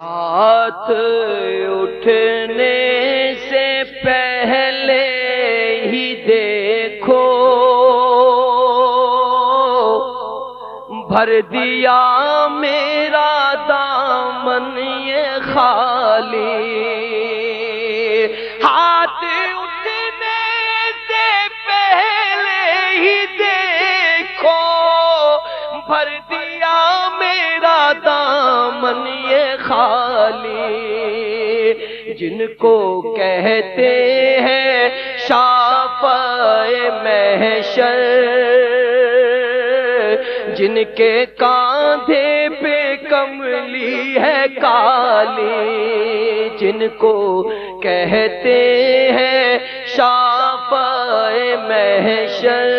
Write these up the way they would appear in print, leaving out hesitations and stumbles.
ہاتھ اٹھنے سے پہلے ہی دیکھو بھر دیا میرا دامن یہ خالی۔ ہاتھ اٹھنے سے پہلے ہی دیکھو بھر دیا میرا دامن یہ خالی۔ جن کو کہتے ہیں شافعِ محشر، جن کے کاندھے پہ کملی ہے کالی، جن کو کہتے ہیں شافعِ محشر،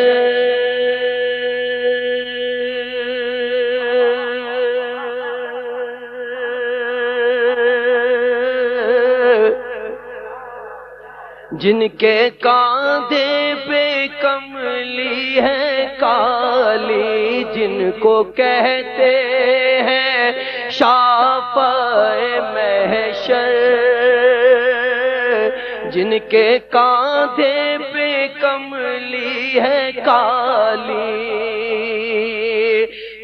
جن کے کاندھے پہ کملی ہے کالی، جن کو کہتے ہیں شافعِ محشر، جن کے کاندھے پہ کملی ہے کالی۔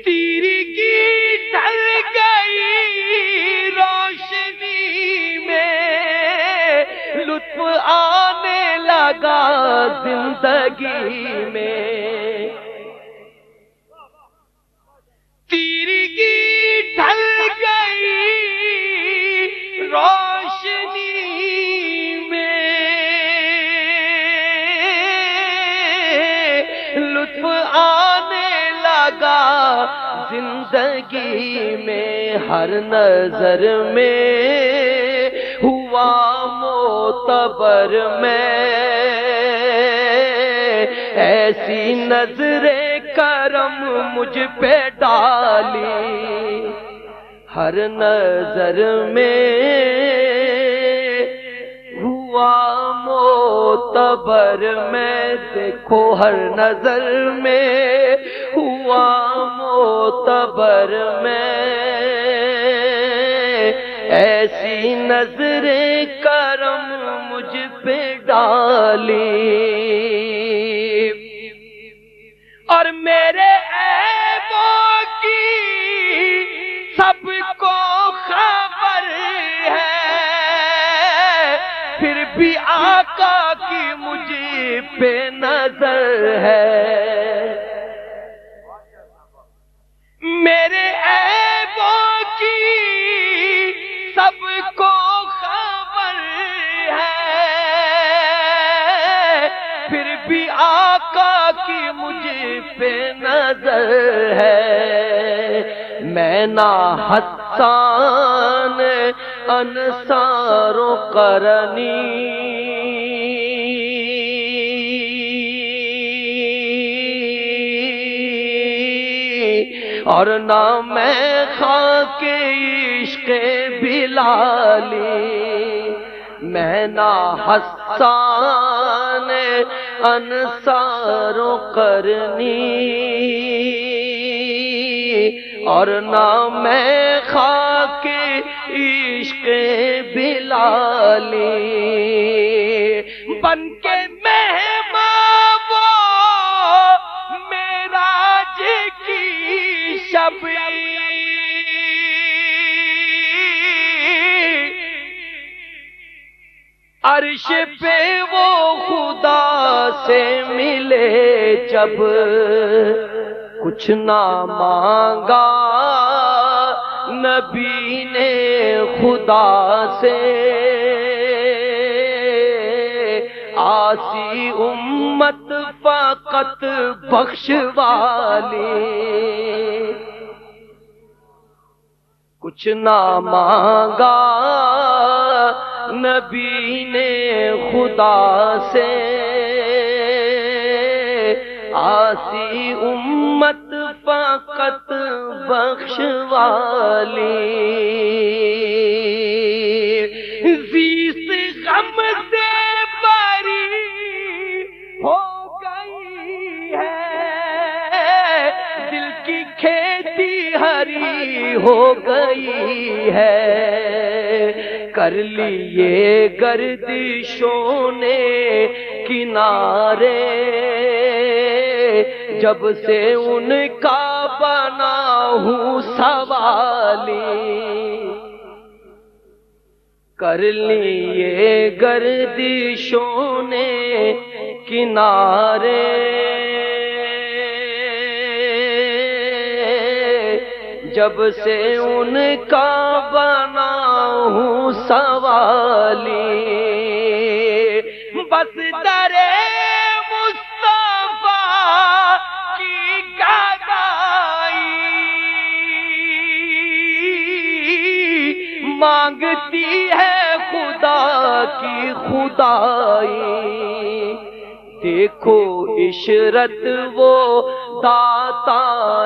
تیرگی ڈھل گئی روشنی میں، لطف آنے لگا زندگی میں۔ تیرگی ڈھل گئی روشنی میں، لطف آنے لگا زندگی میں۔ ہر نظر میں ہوا معتبر میں، ایسی نظر کرم مجھ پہ ڈالی۔ ہر نظر میں ہوا معتبر میں، دیکھو ہر نظر میں ہوا معتبر میں، ایسی نظر کرم مجھ پہ ڈالی۔ اور میرے عیبوں کی سب کو خبر ہے، پھر بھی آقا کی مجھ پہ نظر ہے۔ میرے عیبوں کی سب کو خبر ہے، پھر بھی آقا کی مجھ پہ نظر ہے۔ میں نہ حسان انصار و قرنی، اور نہ میں خاک عشق بلالی۔ میں نہ حسان انصار و قرنی، اور نہ میں خاک عشق بلالی۔ بن کے مہمان وہ معراج کی شب، عرش پہ وہ خدا سے ملے جب، کچھ نہ مانگا نبی نے خدا سے، آسی امت فقط بخشوالی۔ کچھ نہ مانگا نبی نے خدا سے، آسی امت فقط بخشوالی۔ زیست غم سے بری ہو گئی ہے، دل کی کھیتی ہری ہو گئی ہے، کر لیے گردشوں نے کنارے، جب سے ان کا بنا ہوں سوالی، کر لیے گردشوں نے کنارے، جب سے ان کا بنا ہوں سوالی، بس در مصطفیٰ کی گدائی مانگتی ہے خدا کی خدائی، دیکھو عشرت وہ داتا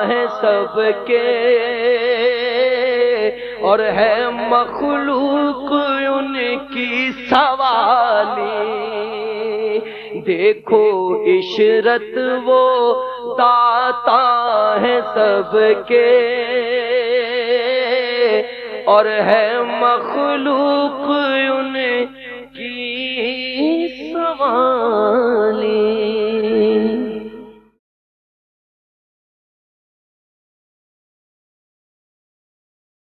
ہے سب کے، اور ہے مخلوق ان کی سوالی، دیکھو عشرت وہ داتا ہے سب کے، اور ہے مخلوق ان کی سوالی۔